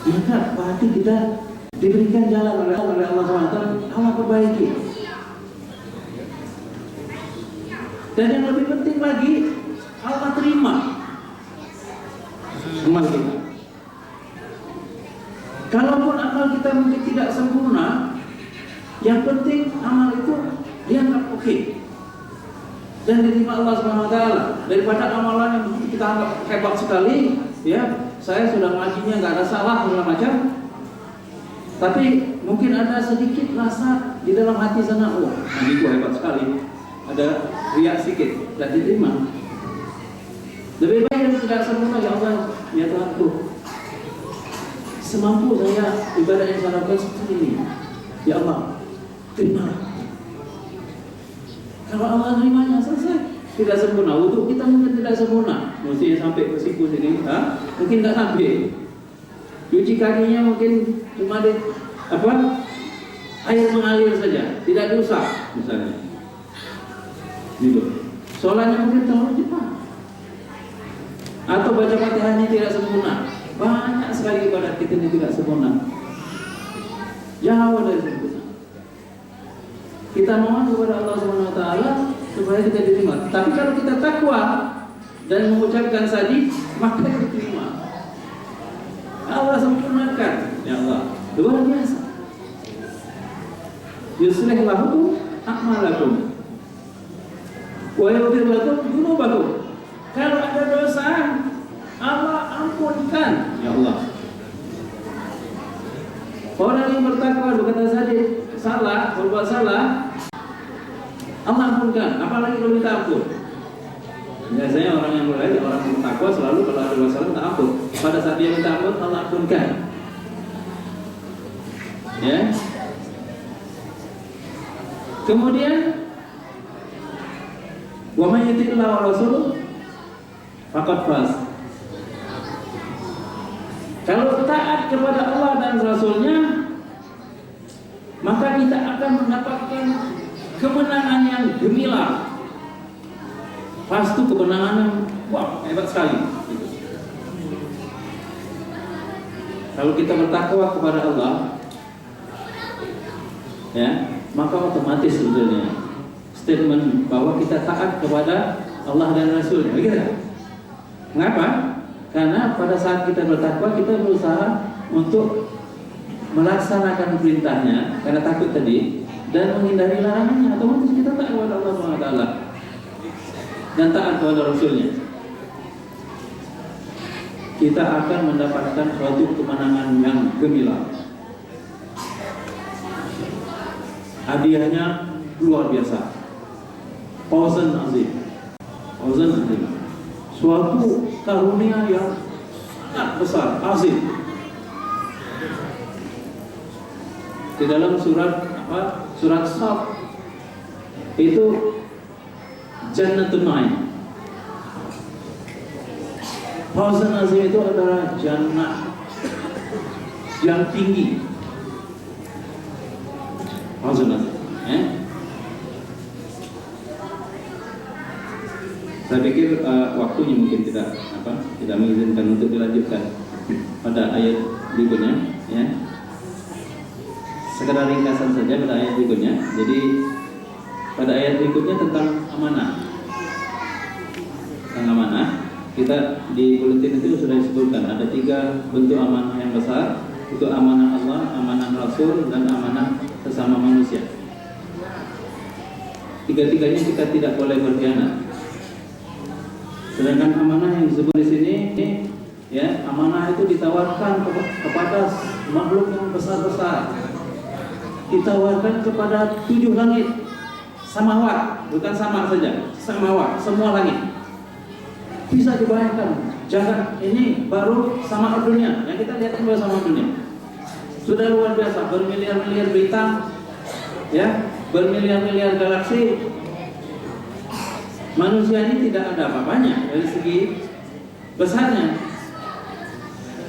maka berarti kita diberikan jalan oleh Allah SWT. Allah perbaiki. Dan yang lebih penting lagi, Allah terima amal kita. Kalaupun amal kita mungkin tidak sempurna, yang penting amal itu dianggap oke dan diterima Allah SWT. Daripada amalan yang kita anggap hebat sekali, ya saya sudah ngajinya nggak ada salah segala macam, tapi mungkin ada sedikit rasa di dalam hati sana, oh ngajiku hebat sekali, ada riak sedikit, dan diterima. Lebih baik yang tidak sempurna, ya Allah, ya Tuhanku, semampu saya ibadah yang saya lakukan seperti ini, ya Allah, terima. Kalau Allah nerimanya selesai. Tidak sempurna, wudhu kita mungkin tidak sempurna, mestinya sampai ke siku sini, mungkin tidak sampai. Cuci kakinya mungkin cuma di air mengalir saja, tidak diusap misalnya. Gitu. Sholatnya mungkin terlalu cepat, atau baca Fatihahnya tidak sempurna. Banyak sekali ibadat kita yang tidak sempurna, jauh dari sempurna. Kita mohon kepada Allah SWT supaya kita diterima. Tapi kalau kita takwa dan mengucapkan sadis, maka diterima. Allah sempurnakan, ya Allah, luar biasa. Yuslih lakum a'malakum wa yaghfir lakum dzunubakum. Kalau ada dosa, Allah ampunkan, ya Allah. Orang yang bertakwa berkata sadis, salah, berbuat salah, Allah ampunkan. Apalagi kalau minta ampun. Biasanya orang yang bertakwa selalu kalau ada dosa minta ampun. Pada saat dia minta ampun, Allah ampunkan. Ya. Kemudian, wa may yuti'illah wa rasuluh faqad faz. Kalau taat kepada Allah dan Rasulnya, maka kita akan mendapatkan kemenangan yang gemilang. Pasti kemenangan yang wah, hebat sekali. Kalau kita bertakwa kepada Allah, ya, maka otomatis sebetulnya statement bahwa kita taat kepada Allah dan Rasul. Begitu? Mengapa? Karena pada saat kita bertakwa, kita berusaha untuk melaksanakan perintahnya karena takut tadi dan menghindari larangannya. Otomatis kita taat kepada Allah SWT dan taat kepada Rasulnya. Kita akan mendapatkan suatu kemenangan yang gemilang. Hadiahnya luar biasa. Fauzan azim. Suatu karunia yang sangat besar, azim. Di dalam surat Surat Shaf itu Jannatun Naim. Fauzan azim itu adalah jannah yang tinggi. Fauzan azim. Saya pikir waktunya mungkin tidak mengizinkan untuk dilanjutkan pada ayat berikutnya, ya. Sekedar ringkasan saja pada ayat berikutnya. Jadi pada ayat berikutnya tentang amanah. Tentang amanah, kita di buletin itu sudah disebutkan ada 3 bentuk amanah yang besar, itu amanah Allah, amanah Rasul, dan amanah sesama manusia. tiga-tiganya kita tidak boleh berkhianat. Sedangkan amanah yang disebut di sini, ya, amanah itu ditawarkan kepada makhluk yang besar-besar, ditawarkan kepada 7 langit, samawat, bukan sama saja, samawat, semua langit. Bisa dibayangkan, jagat ini baru sama dunia, yang kita lihat ini baru sama dunia. Sudah luar biasa, bermiliar-miliar bintang, ya, bermiliar-miliar galaksi. Manusia ini tidak ada apa-apanya dari segi besarnya.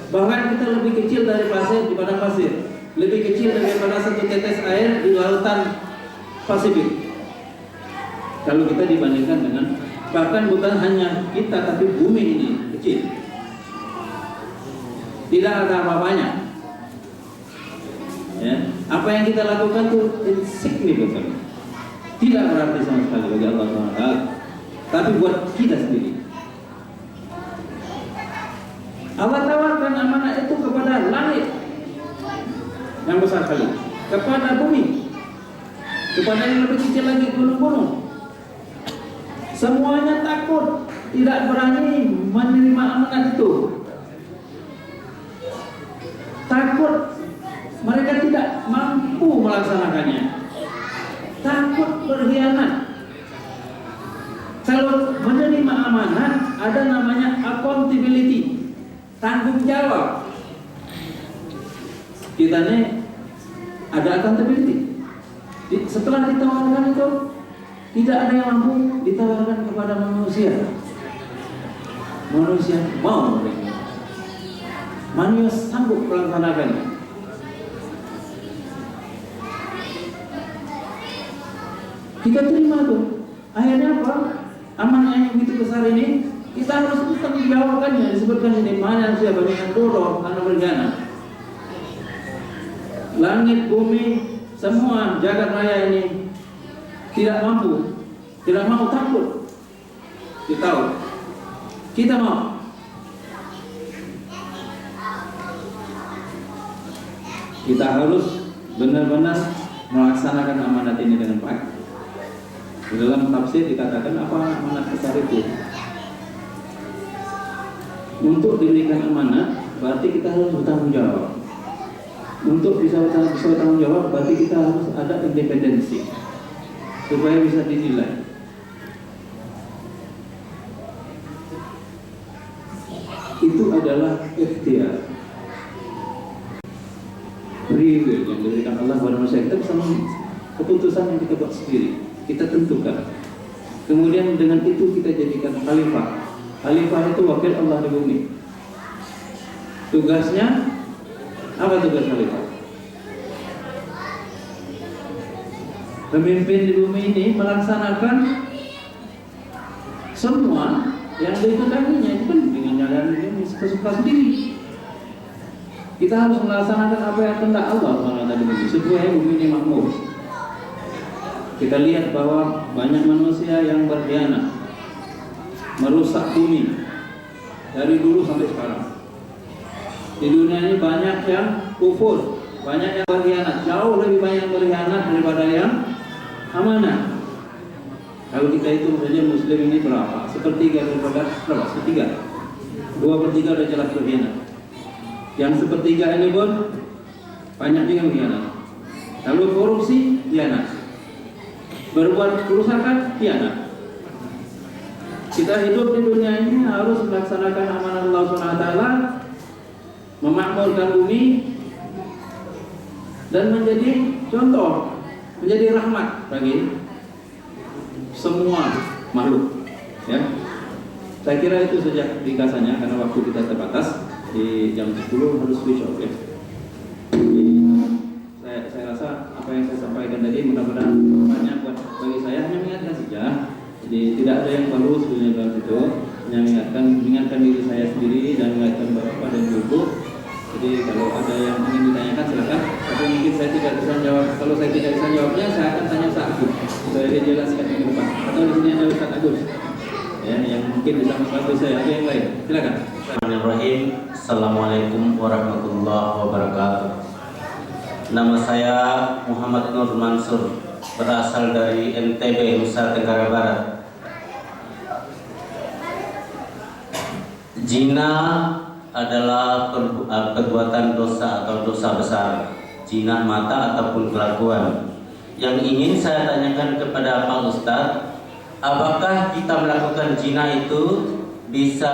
Bahkan kita lebih kecil dari pasir di padang pasir, lebih kecil daripada satu tetes air di lautan Pasifik. Kalau kita dibandingkan dengan, bahkan bukan hanya kita, tapi bumi ini kecil, tidak ada apa-apanya. Ya, apa yang kita lakukan itu insignificant, tidak berarti sama sekali bagi Allah SWT, tapi buat kita sendiri. Allah tawarkan amanah itu kepada langit yang besar sekali, kepada bumi, kepada yang lebih kecil lagi, gunung-gunung. Semuanya takut, tidak berani menerima amanat itu. Takut, mereka tidak mampu melaksanakannya. Takut berkhianat. Kalau menerima amanat, ada namanya accountability, tanggung jawab. Kita ini ada accountability. Setelah ditawarkan itu, tidak ada yang mampu ditawarkan kepada manusia. Manusia mau, manusia sanggup melaksanakannya. Kita terima tuh. Akhirnya apa? Amanah yang begitu besar ini kita harus tanggung jawabkannya. Disebutkan ini, manusia banyak yang bodoh karena berkhianat. Langit, bumi, semua jagat raya ini tidak mampu, tidak mau, takut. Kita tahu, kita mau. Kita harus benar-benar melaksanakan amanat ini dengan baik. Di dalam tafsir dikatakan apa amanat besar itu? Untuk diberikan amanat, berarti kita harus bertanggung jawab. Untuk bisa bertanggung jawab, berarti kita harus ada independensi, supaya bisa dinilai. Itu adalah ikhtiar, free will yang diberikan Allah kepada manusia. Kita bisa keputusan yang kita buat sendiri, kita tentukan. Kemudian dengan itu kita jadikan khalifah. Khalifah itu wakil Allah di bumi. Tugasnya apa? Tugas khalifah, pemimpin di bumi ini melaksanakan semua yang dikehendakinya, itu kan dengan jalan ini suka-suka sendiri. Kita harus melaksanakan apa yang kehendak Allah supaya bumi ini makmur. Kita lihat bahwa banyak manusia yang berkhianat, merusak bumi dari dulu sampai sekarang. Di dunia ini banyak yang kufur, banyak yang berkhianat, jauh lebih banyak yang berkhianat daripada yang amanah. Kalau kita hitung saja muslim ini berapa? Sepertiga daripada berapa? Sepertiga. 2/3 sudah jelas berkhianat. Yang sepertiga ini pun banyak juga berkhianat. Lalu korupsi, khianat. Berbuat kerusakan, khianat. Kita hidup di dunia ini harus melaksanakan amanah Allah SWT, memakmurkan bumi dan menjadi contoh, menjadi rahmat bagi semua makhluk. Ya, saya kira itu saja ringkasannya karena waktu kita terbatas. Di jam 10 harus switch off. Ya. Jadi, saya rasa apa yang saya sampaikan tadi mudah-mudahan banyak buat bagi saya, hanya mengingatkan saja. Jadi tidak ada yang baru sebenarnya dalam itu, hanya mengingatkan diri saya sendiri dan mengingatkan bapak dan ibu. Jadi kalau ada yang ingin ditanyakan silakan. Tapi mungkin saya tidak bisa jawab. Kalau saya tidak bisa jawabnya, saya akan tanya Ustaz Agus. Saya jelaskan di depan. Atau di sini ada Ustaz Agus. Ya, yang mungkin bisa membantu saya. Ada yang lain. Silakan. Bismillahirrahmanirrahim. Assalamualaikum warahmatullahi wabarakatuh. Nama saya Muhammad Nur Mansur. berasal dari NTB, Nusa Tenggara Barat. Zina adalah perbuatan dosa atau dosa besar, zina mata ataupun kelakuan. Yang ingin saya tanyakan kepada Pak Ustadz, apakah kita melakukan zina itu bisa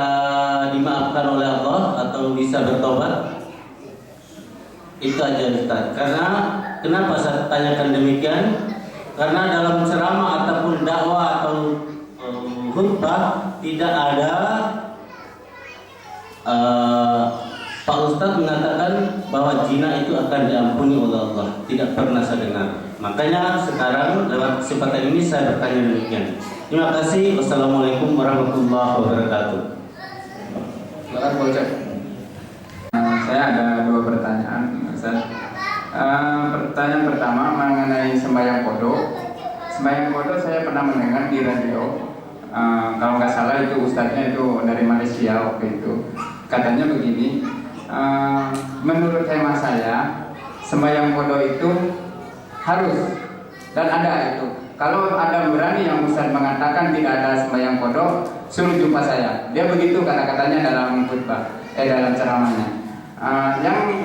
dimaafkan oleh Allah atau bisa bertobat? Itu aja Ustadz. Karena kenapa saya tanyakan demikian? Karena dalam ceramah ataupun dakwah atau khutbah tidak ada Pak Ustadz mengatakan bahwa zina itu akan diampuni oleh Allah. Tidak pernah saya dengar. Makanya sekarang lewat kesempatan ini saya bertanya demikian. Terima kasih. Wassalamualaikum warahmatullahi wabarakatuh. Silakan Polcek. Saya ada dua pertanyaan, Ustaz. Pertanyaan pertama mengenai sembahyang kodok. Sembahyang kodok saya pernah mendengar di radio. Kalau nggak salah itu ustadznya itu dari Malaysia waktu itu. Katanya begini, menurut tema saya sembahyang kodok itu harus dan ada itu. Kalau ada berani yang Ustaz mengatakan tidak ada sembahyang kodok, suruh jumpa saya. Dia begitu kata-katanya dalam khutbah, dalam ceramahnya.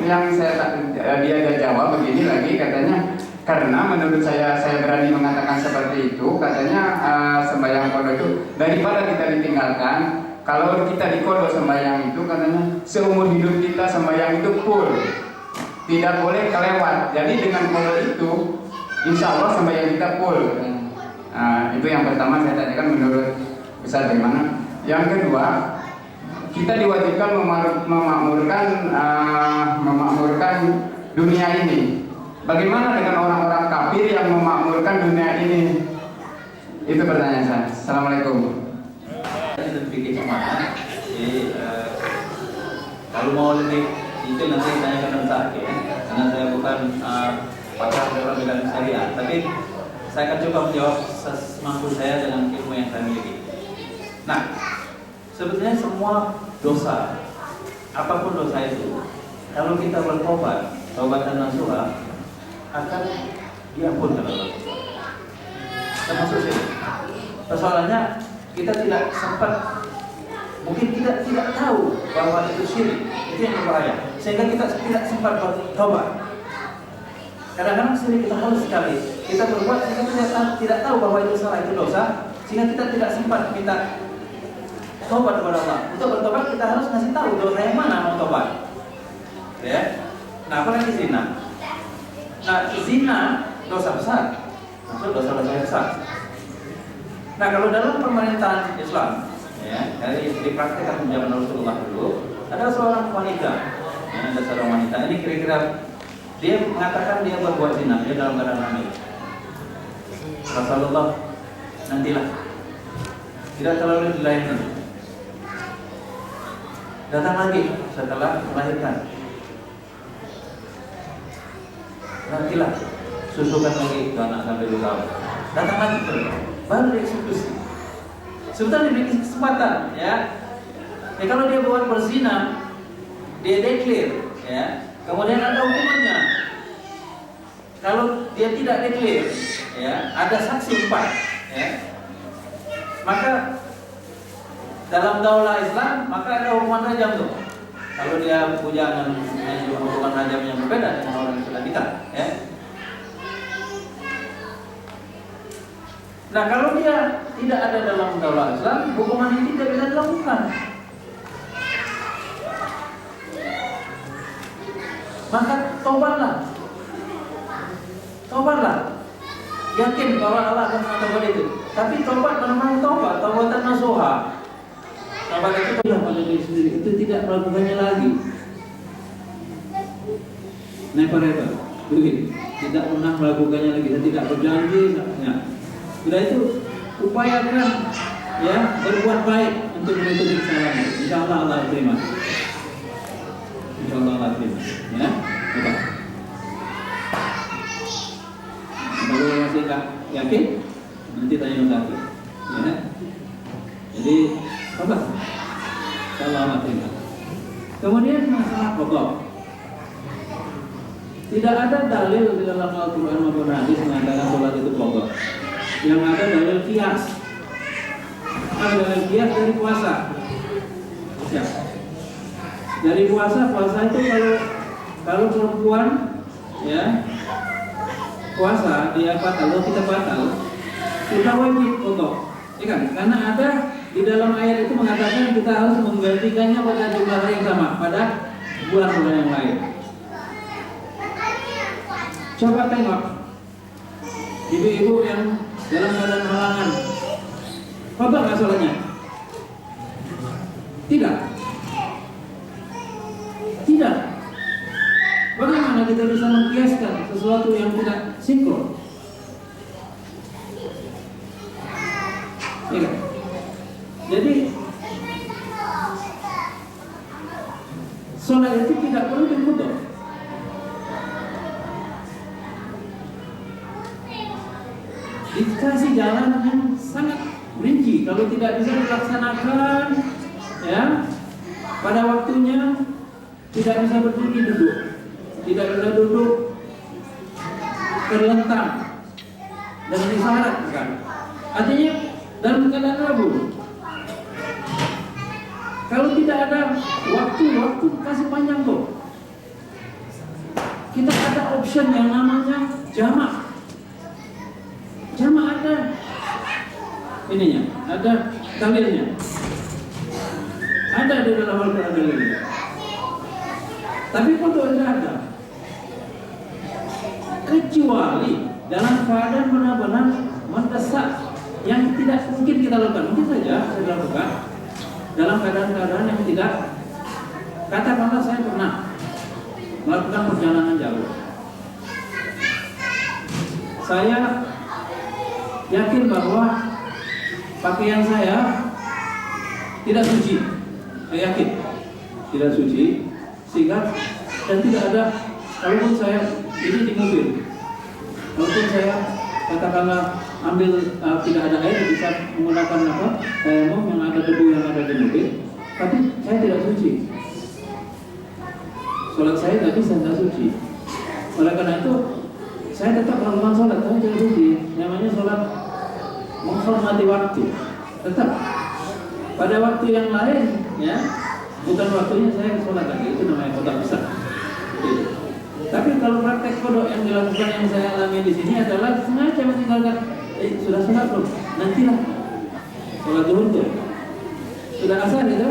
Yang dia jawab begini lagi katanya, karena menurut saya berani mengatakan seperti itu. Katanya sembahyang kodok itu daripada kita ditinggalkan, kalau kita dikodok sembahyang itu katanya seumur hidup kita sembahyang itu full, tidak boleh kelewat. Jadi dengan kodok itu insya Allah sembahyang kita full. Itu yang pertama saya tanyakan menurut Ustaz bagaimana. Yang kedua, kita diwajibkan memakmurkan dunia ini. Bagaimana dengan orang-orang kafir yang memakmurkan dunia ini? Itu pertanyaan saya. Assalamualaikum. Saya berpikir kemana? Jadi kalau mau lebih itu nanti tanyakan Ustaz ya. Karena saya bukan pakar dalam bidang syariat, tapi saya akan coba menjawab semampu saya dengan ilmu yang saya miliki. Nah, sebetulnya semua dosa, apapun dosa itu, kalau kita bertobat, tobatan nasuha, akan diampuni oleh Allah. Termasuk sini. Persoalannya kita tidak sempat, mungkin kita tidak tahu bahwa itu syirik, itu yang berbahaya, sehingga kita tidak sempat bertobat. Kadang-kadang sering kita harus sekali kita berbuat sehingga kita tidak tahu bahwa itu salah, itu dosa, sehingga kita tidak sempat minta tobat kepada Allah. Untuk bertobat kita harus ngasih tahu dosa yang mana mau tobat. Ya. Nah, apalagi zina. Nah, zina dosa besar, maksud dosa-dosa besar. Nah, kalau dalam pemerintahan Islam, ya, dari dipraktikkan zaman Rasulullah dulu, ada seorang wanita, ya, ada seorang wanita. Ini kira-kira dia mengatakan dia berbuat zina, dia dalam keadaan hamil. Rasulullah, nantilah, tidak terlalu dilayani. Datang lagi setelah melahirkan. Nantilah, susukan lagi ke anak sampai 2 tahun. Datang lagi, baru dieksekusi. Sebetulnya diberi kesempatan, ya. Ya kalau dia buat berzina, dia declare, ya. Kemudian ada hukumannya. Kalau dia tidak declare, ya, ada saksi 4, ya. Maka dalam daulah Islam, maka ada hukuman rajam tuh. Kalau dia bujangan, hukuman rajam yang berbeda dengan orang yang sudah nikah, ya. Nah, kalau dia tidak ada dalam daulah Islam, hukuman ini tidak bisa dilakukan. Maka tobatlah, yakin bahwa Allah akan mengatur itu. Tapi tobat benar-benar tobat, tobatan nasuha. Tobat itu pada diri sendiri, itu tidak melakukannya lagi. Never ever, tidak pernah melakukannya lagi dan tidak berjanji. Sudah itu upayakan, ya, berbuat baik untuk menutupi kesalahan. Insya Allah Allah terima. Insya Allah Allah terima. Ya, coba. Kalau masih tak yakin, nanti tanya Ustaz. Ya. Jadi, coba. Insya Allah Allah terima. Kemudian masalah pokok. Tidak ada dalil di dalam Al-Quran maupun hadis mengatakan sholat itu pokok. Yang ada dalil kias. Ada dalil kias dari puasa. Ya. Dari puasa itu kalau perempuan ya puasa dia batal, kita batal, kita wajib kodok. Ya kan? Karena ada di dalam ayat itu mengatakan kita harus menggantikannya pada jumlah hari yang sama pada bulan-bulan yang lain. Coba tengok ibu-ibu yang dalam keadaan halangan, kodok nggak sholatnya? Tidak. Tidak. Bagaimana kita bisa mengkiaskan sesuatu yang tidak sinkron? Ya. Jadi sholat itu tidak perlu dikodok. Dikasih jalan yang sangat rinci. Kalau tidak bisa dilaksanakan, ya pada waktunya tidak bisa berdiri duduk, tidak bisa duduk terlentang dan disyaratkan. Artinya dalam keadaan ragu. Kalau tidak ada waktu kasih panjang tuh. Kita ada option yang namanya jamak. Jamak ada ininya, ada dalilnya. Ada di dalam Al-Quran dalilnya. Tapi kodok tidak ada. Kecuali dalam keadaan benar-benar mendesak yang tidak mungkin kita lakukan. Mungkin saja saya lakukan dalam keadaan-keadaan yang tidak. Katakanlah saya pernah melakukan perjalanan jauh. Saya yakin bahwa pakaian saya tidak suci. Saya yakin tidak suci, sehingga dan tidak ada. Kalaupun saya ini di mobil, kalaupun saya katakanlah ambil tidak ada air, bisa menggunakan tayamum yang ada debu yang ada di mobil, tapi saya tidak suci. Sholat saya tidak bisa tidak suci. Oleh karena itu saya tetap melakukan sholat, saya tidak suci. Namanya sholat menghormati waktu. Tetap pada waktu yang lain, ya, bukan waktunya saya sholat lagi, itu namanya kodok besar. Tapi kalau praktek kodok yang dilakukan yang saya alami di sini adalah sengaja meninggalkan. Sudah sholat belum? Nantilah. Sholat zuhur tuh. Sudah asar itu?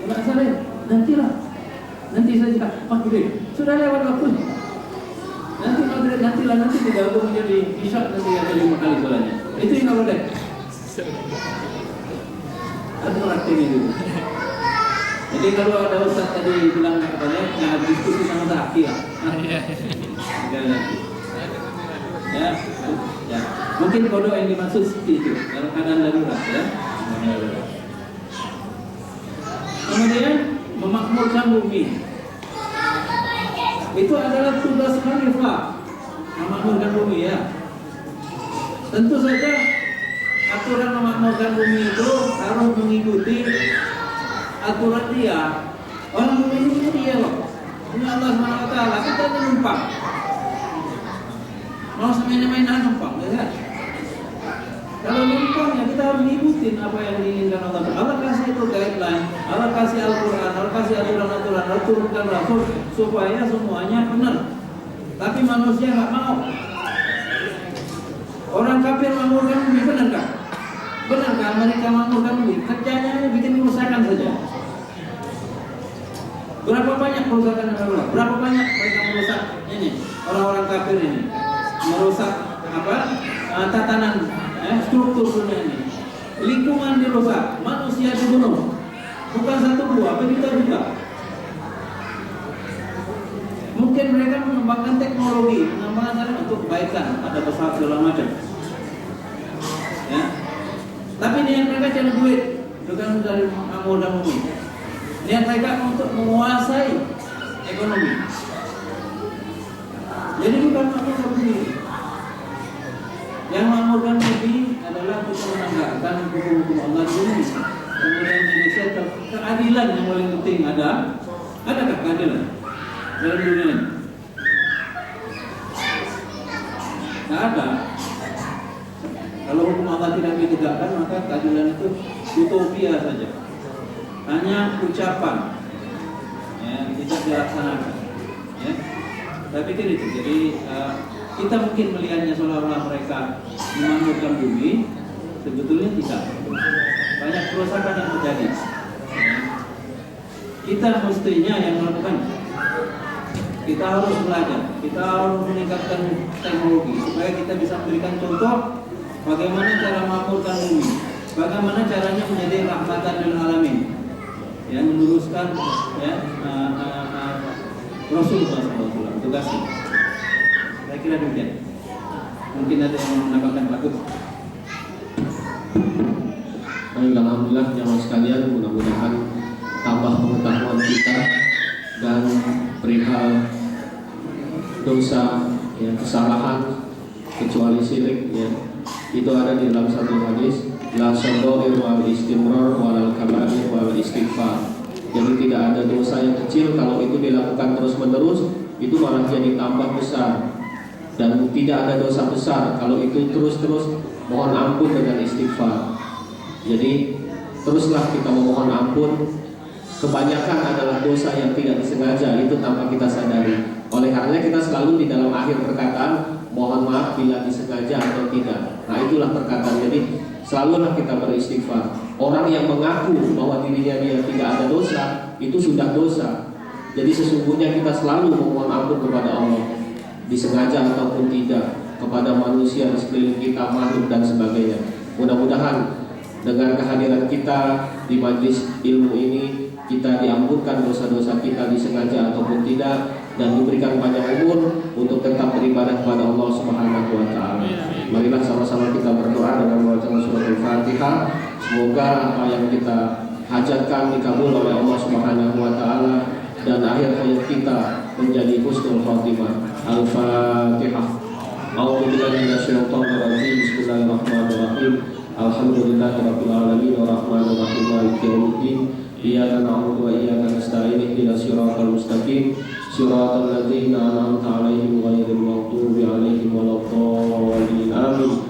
Sudah asar ya? Nantilah. Nanti saja. Maghrib. Sudah lewat waktunya. Nanti maghrib, nantilah, nanti digabung menjadi isya, nanti ada 5 kali sholatnya. Itu yang nggak boleh. Ada prakteknya juga. Jadi kalau ada ustaz tadi bilang katanya jangan diskusi sama Zaki lah. Ya, ya. Mungkin kodok yang dimaksud seperti itu dalam keadaan darurat, ya. Kemudian memakmurkan bumi. Itu adalah tugas khalifah, memakmurkan bumi, ya. Tentu saja aturan memakmurkan bumi itu harus mengikuti aturan dia. Orang bumi ini punya dia loh, punya Allah SWT. Kita ini numpang. Mau semain-mainan numpang, ya kan? Kalau numpang ya kita harus ngikutin apa yang diinginkan Allah. Allah kasih itu guideline, Allah kasih Al-Quran, Allah kasih aturan-aturan, Allah turunkan Rasul supaya semuanya benar. Tapi manusia nggak mau. Orang kafir makmurkan bumi, benar kan? Benar kan? Mereka makmurkan bumi, kerjanya bikin kerusakan saja. Berapa banyak kerusakan yang berulang? Berapa banyak mereka merusak ini? Orang-orang kafir ini merusak apa? Tatanan, struktur dunia ini. Lingkungan dirusak, manusia dibunuh. Bukan satu dua, begitu juga. Mungkin mereka mengembangkan teknologi, mengembangkan untuk kebaikan, ada pesawat segala macam. Ya. Tapi niat mereka cari duit, bukan dari makmur dan bumi. Niat mereka untuk menguasai ekonomi. Jadi bukan makmurkan bumi. Yang makmurkan bumi adalah untuk menegakkan hukum-hukum Allah di bumi. Kemudian Indonesia keadilan yang paling penting ada. Adakah keadilan dalam dunia ini? Nggak ada. Kalau hukum Allah tidak ditegakkan, maka keadilan itu utopia saja, hanya ucapan, ya, tidak dilaksanakan. Ya. Saya pikir itu. Jadi kita mungkin melihatnya seolah-olah mereka memakmurkan bumi, sebetulnya tidak. Banyak kerusakan yang terjadi. Ya. Kita mestinya yang melakukan. Kita harus belajar, kita harus meningkatkan teknologi supaya kita bisa memberikan contoh bagaimana cara memakmurkan bumi, bagaimana caranya menjadi rahmatan lil alamin, ya, meneruskan ya Rasulullah SAW tugasnya. Saya kira demikian. Mungkin ada yang menambahkan bagus. Baik, alhamdulillah jamaah sekalian, mudah-mudahan tambah pengetahuan kita dan perihal dosa, ya, kesalahan kecuali syirik, ya, itu ada di dalam satu hadis, la sadair wal istimrar wal kabair wal istighfar. Jadi tidak ada dosa yang kecil kalau itu dilakukan terus menerus, itu malah jadi tambah besar. Dan tidak ada dosa besar kalau itu terus-terus mohon ampun dengan istighfar. Jadi teruslah kita memohon ampun. Kebanyakan adalah dosa yang tidak disengaja, itu tanpa kita sadari. Oleh karena kita selalu di dalam akhir perkataan mohon maaf bila disengaja atau tidak. Nah, itulah perkataan. Jadi selalulah kita beristighfar. Orang yang mengaku bahwa dirinya dia tidak ada dosa, itu sudah dosa. Jadi sesungguhnya kita selalu memohon ampun kepada Allah, disengaja ataupun tidak, kepada manusia di sekeliling kita, makhluk dan sebagainya. Mudah-mudahan dengan kehadiran kita di majlis ilmu ini, kita diampunkan dosa-dosa kita disengaja ataupun tidak, dan diberikan panjang umur untuk tetap beribadah kepada Allah Subhanahu wa taala. Marilah sama-sama kita berdoa dengan membaca surah Al-Fatihah. Semoga apa yang kita hajatkan dikabul oleh Allah Subhanahu wa taala dan akhir hayat kita menjadi husnul khatimah. Al-Fatihah. A'udzubillahi minasyaitonir rajim. Bismillahirrahmanirrahim. Alhamdulillahirabbil alamin arrahmanir rahim maliki yaumiddin. Iyyaka na'budu wa iyyaka nasta'in ihdinas siratal mustaqim siratal ladzina an'amta 'alaihim ghairil maghdubi 'alaihim waladdallin. Amin.